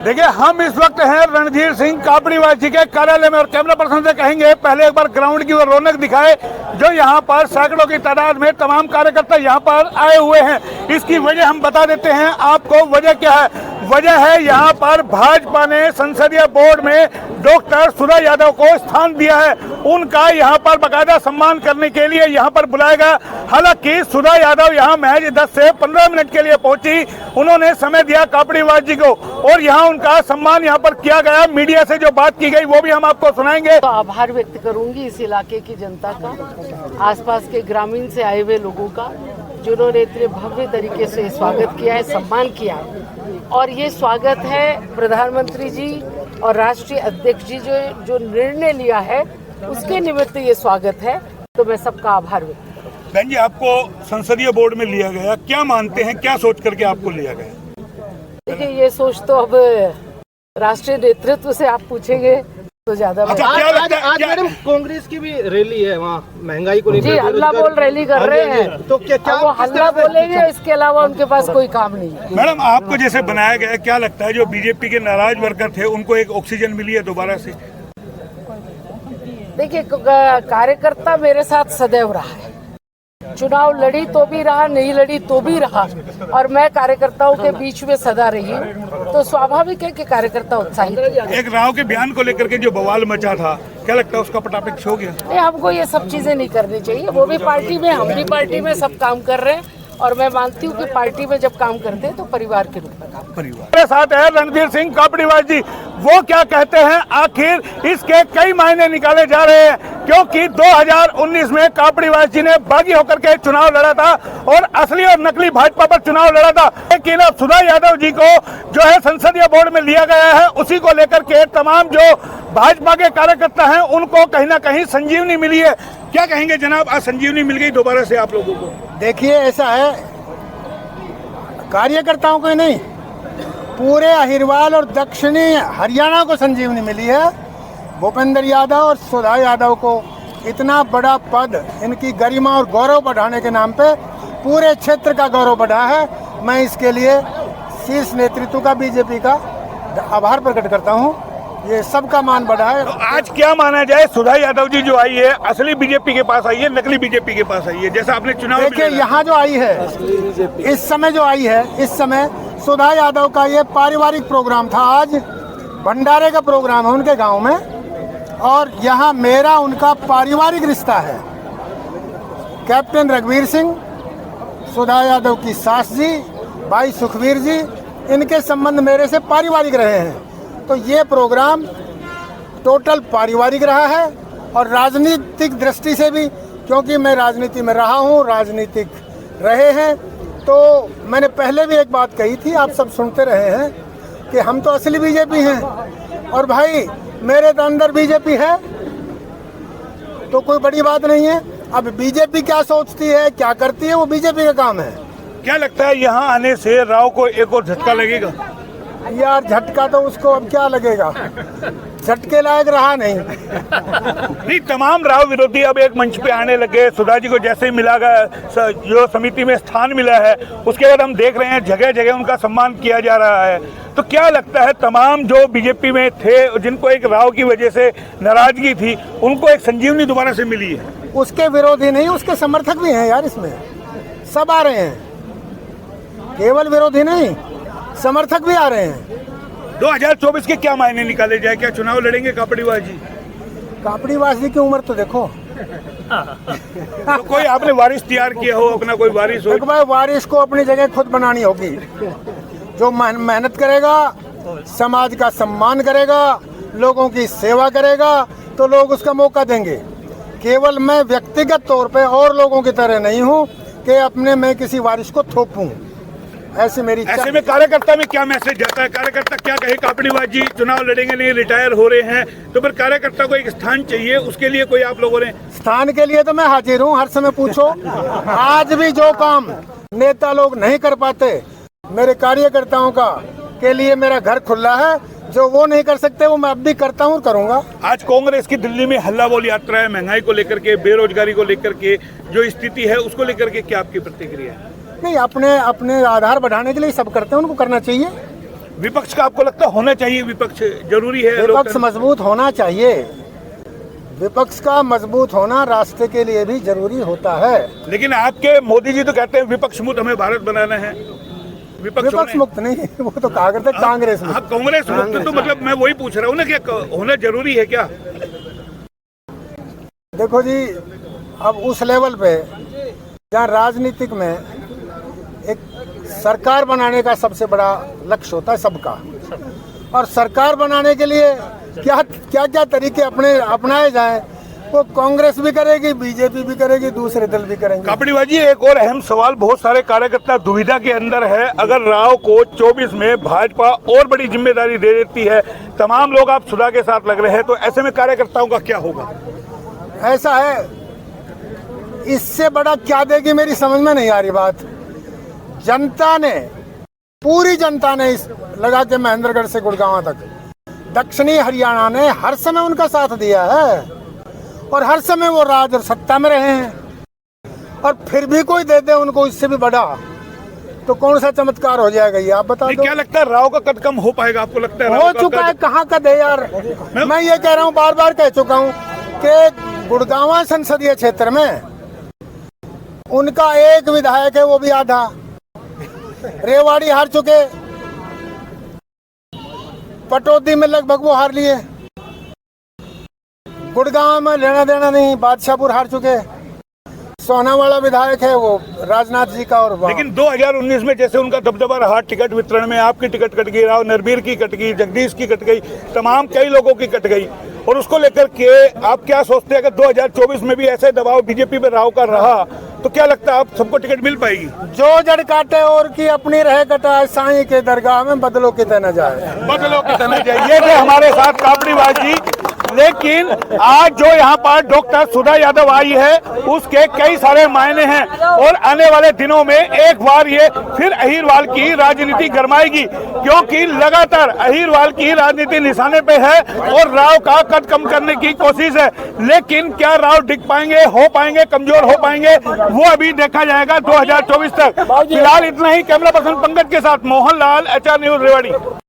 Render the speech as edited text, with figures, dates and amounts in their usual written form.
देखिए, हम इस वक्त हैं रणधीर सिंह कापड़ीवास जी के कार्यालय में और कैमरा पर्सन से कहेंगे पहले एक बार ग्राउंड की वो रौनक दिखाए जो यहाँ पर सैकड़ों की तादाद में तमाम कार्यकर्ता यहाँ पर आए हुए हैं। इसकी वजह हम बता देते हैं आपको। वजह क्या है? वजह है यहाँ पर भाजपा ने संसदीय बोर्ड में डॉक्टर सुधा यादव को स्थान दिया है। उनका यहाँ पर बाकायदा सम्मान करने के लिए यहाँ पर बुलाया गया। हालांकि सुधा यादव यहाँ महज 10 से 15 मिनट के लिए पहुंची। उन्होंने समय दिया कापड़ीवास जी को और यहाँ उनका सम्मान यहाँ पर किया गया। मीडिया से जो बात की गई वो भी हम आपको सुनाएंगे। तो आभार व्यक्त करूंगी इस इलाके की जनता का, आसपास के ग्रामीण से आए हुए लोगों का, जिन्होंने इतने भव्य तरीके से स्वागत किया है, सम्मान किया है। और ये स्वागत है प्रधानमंत्री जी और राष्ट्रीय अध्यक्ष जी जो निर्णय लिया है उसके निमित्त ये स्वागत है। तो मैं सबका आभार व्यक्त करूँ। बहन जी, आपको संसदीय बोर्ड में लिया गया, क्या मानते हैं, क्या सोच करके आपको लिया गया? देखिए, ये सोच तो अब राष्ट्रीय नेतृत्व से आप पूछेंगे तो ज्यादा। आज मैडम कांग्रेस की भी रैली है वहाँ, महंगाई को लेकर जी हल्ला बोल रैली कर रहे हैं, तो क्या वो हल्ला बोलेंगे, इसके अलावा उनके पास कोई काम नहीं है। मैडम, आपको जैसे बनाया गया, क्या लगता है जो बीजेपी के नाराज वर्कर थे उनको एक ऑक्सीजन मिली है दोबारा से? देखिए, कार्यकर्ता मेरे साथ सदैव रहा है। चुनाव लड़ी तो भी रहा, नहीं लड़ी तो भी रहा, और मैं कार्यकर्ताओं के बीच में सदा रही हूँ। तो स्वाभाविक है कि कार्यकर्ता उत्साहित है। एक राव के बयान को लेकर के जो बवाल मचा था, क्या लगता है उसका पटापट हो गया? नहीं, हमको ये सब चीजें नहीं करनी चाहिए। वो भी पार्टी में, हम भी पार्टी में, सब काम कर रहे हैं। और मैं मानती हूँ कि पार्टी में जब काम करते हैं तो परिवार के रूप में काम। मेरे साथ है रणधीर सिंह कापड़ीवास जी। वो क्या कहते हैं, आखिर इसके कई मायने निकाले जा रहे हैं, क्योंकि 2019 में कापड़ीवास जी ने बागी होकर के चुनाव लड़ा था और असली और नकली भाजपा पर चुनाव लड़ा था। लेकिन अब सुधा यादव जी को जो है संसदीय बोर्ड में लिया गया है, उसी को लेकर के तमाम जो भाजपा के कार्यकर्ता हैं उनको कहीं ना कहीं संजीवनी मिली है। क्या कहेंगे जनाब, आज संजीवनी मिल गई दोबारा से आप लोगों को? देखिए, ऐसा है, कार्यकर्ताओं को नहीं, पूरे अहिरवाल और दक्षिणी हरियाणा को संजीवनी मिली है। भूपेंद्र यादव और सुधा यादव को इतना बड़ा पद, इनकी गरिमा और गौरव बढ़ाने के नाम पे पूरे क्षेत्र का गौरव बढ़ा है। मैं इसके लिए शीर्ष नेतृत्व का, बीजेपी का आभार प्रकट करता हूँ। ये सबका मान बढ़ा है। तो आज क्या माना जाए, सुधा यादव जी जो आई है असली बीजेपी के पास आई है, नकली बीजेपी के पास आई है? जैसा आपने चुनाव देखिए, यहाँ जो आई है, इस समय जो आई है, इस समय सुधा यादव का ये पारिवारिक प्रोग्राम था। आज भंडारे का प्रोग्राम है उनके गांव में, और यहाँ मेरा उनका पारिवारिक रिश्ता है। कैप्टन रघुवीर सिंह, सुधा यादव की सास जी, भाई सुखवीर जी, इनके संबंध मेरे से पारिवारिक रहे हैं। तो ये प्रोग्राम टोटल पारिवारिक रहा है। और राजनीतिक दृष्टि से भी, क्योंकि मैं राजनीति में रहा हूँ, राजनीतिक रहे हैं, तो मैंने पहले भी एक बात कही थी, आप सब सुनते रहे हैं कि हम तो असली बीजेपी हैं। और भाई, मेरे तो अंदर बीजेपी है, तो कोई बड़ी बात नहीं है। अब बीजेपी क्या सोचती है, क्या करती है, वो बीजेपी का काम है। क्या लगता है यहाँ आने से राव को एक और झटका लगेगा? यार, झटका तो उसको अब क्या लगेगा, झटके लायक रहा नहीं, तमाम राव विरोधी अब एक मंच पे आने लगे। सुधा जी को जैसे ही मिला गया, जो समिति में स्थान मिला है, उसके बाद हम देख रहे हैं जगह जगह उनका सम्मान किया जा रहा है। तो क्या लगता है, तमाम जो बीजेपी में थे, जिनको एक राव की वजह से नाराजगी थी, उनको एक संजीवनी दोबारा से मिली है? उसके विरोधी नहीं, उसके समर्थक भी हैं यार, इसमें सब आ रहे हैं, केवल विरोधी नहीं, समर्थक भी आ रहे हैं। 2024 के क्या मायने निकाले जाए? क्या चुनाव लड़ेंगे कापड़ीवास जी? कापड़ीवास जी की उम्र तो देखो। तो कोई आपने वारिस तैयार किया हो, अपना कोई वारिस हो? भाई, वारिस को अपनी जगह खुद बनानी होगी। जो मेहनत करेगा, समाज का सम्मान करेगा, लोगों की सेवा करेगा, तो लोग उसका मौका देंगे। केवल मैं व्यक्तिगत तौर पे और लोगों की तरह नहीं हूँ कि अपने मैं किसी वारिस को थोपूं। ऐसे मेरी ऐसे में कार्यकर्ता में क्या मैसेज जाता है? कार्यकर्ता क्या कहे, कापड़ीवास जी चुनाव लड़ेंगे नहीं, रिटायर हो रहे हैं, तो फिर कार्यकर्ता को एक स्थान चाहिए, उसके लिए कोई आप लोगों ने? स्थान के लिए तो मैं हाजिर हूँ, हर समय पूछो। आज भी जो काम नेता लोग नहीं कर पाते, मेरे कार्यकर्ताओं का के लिए मेरा घर खुला है। जो वो नहीं कर सकते, वो मैं अब भी करता हूँ, करूँगा। आज कांग्रेस की दिल्ली में हल्ला बोल यात्रा है, महंगाई को लेकर के, बेरोजगारी को लेकर के जो स्थिति है, उसको लेकर के क्या आपकी प्रतिक्रिया है? नहीं, अपने अपने आधार बढ़ाने के लिए सब करते हैं, उनको करना चाहिए। विपक्ष का आपको लगता है होना चाहिए? विपक्ष जरूरी है? विपक्ष मजबूत होना चाहिए। विपक्ष का मजबूत होना राष्ट्र के लिए भी जरूरी होता है। लेकिन आपके मोदी जी तो कहते हैं विपक्ष मुक्त हमें भारत बनाना है। विपक्ष मुक्त नहीं, वो तो कहा करते कांग्रेस मुक्त। हाँ, कांग्रेस मुक्त। तो मतलब मैं वही पूछ रहा हूँ ना कि होना जरूरी है क्या? देखो जी, अब उस लेवल पे जहाँ राजनीतिक में एक सरकार बनाने का सबसे बड़ा लक्ष्य होता है सबका, और सरकार बनाने के लिए क्या क्या क्या तरीके अपनाए जाएं, वो कांग्रेस भी करेगी, बीजेपी भी करेगी, दूसरे दल भी करेंगे। कापड़ीवाल जी, एक और अहम सवाल, बहुत सारे कार्यकर्ता दुविधा के अंदर है। अगर राव को 24 में भाजपा और बड़ी जिम्मेदारी दे देती है, तमाम लोग आप सुधा के साथ लग रहे हैं, तो ऐसे में कार्यकर्ताओं का क्या होगा? ऐसा है, इससे बड़ा क्या देगी मेरी समझ में नहीं आ रही बात। जनता ने, पूरी जनता ने इस लगा के महेंद्रगढ़ से गुड़गांव तक, दक्षिणी हरियाणा ने हर समय उनका साथ दिया है, और हर समय वो राज और सत्ता में रहे हैं, और फिर भी कोई दे दे उनको इससे भी बड़ा, तो कौन सा चमत्कार हो जाएगा ये आप बता दो। क्या लगता है राव का कद कम हो पाएगा? आपको लगता है हो चुका है? कहाँ कद है यार। मैं ये कह रहा हूँ, बार बार कह चुका हूँ कि गुड़गांव संसदीय क्षेत्र में उनका एक विधायक है, वो भी आधा। रेवाड़ी हार चुके, पटौदी में लगभग वो हार लिए, गुड़गांव में लेना देना नहीं, बादशाहपुर हार चुके। सोनावाला विधायक है वो राजनाथ जी का। और लेकिन 2019 में जैसे उनका दबदबा रहा टिकट वितरण में, आपकी टिकट कट गई, राव नरबीर की कट गई, जगदीश की कट गई, तमाम कई लोगों की कट गई, और उसको लेकर के आप क्या सोचते हैं कि 2024 में भी ऐसे दबाव बीजेपी पे राव का रहा, तो क्या लगता है आप सबको टिकट मिल पाएगी? जो जड़ काटे और की अपनी रह कटा, साईं के दरगाह में बदलो कितने न जाए। बदलो कितने जाए, ये थे हमारे साथ कापड़ीवाल जी। लेकिन आज जो यहाँ पर डॉक्टर सुधा यादव आई है, उसके कई सारे मायने हैं, और आने वाले दिनों में एक बार ये फिर अहीरवाल की राजनीति गरमाएगी, क्योंकि लगातार अहीरवाल की राजनीति निशाने पे है और राव का कद कम करने की कोशिश है। लेकिन क्या राव टिक पाएंगे, हो पाएंगे, कमजोर हो पाएंगे, वो अभी देखा जाएगा 2024 तक। फिलहाल इतना ही। कैमरा पर्सन पंकज के साथ मोहन लाल, HR न्यूज रेवाड़ी।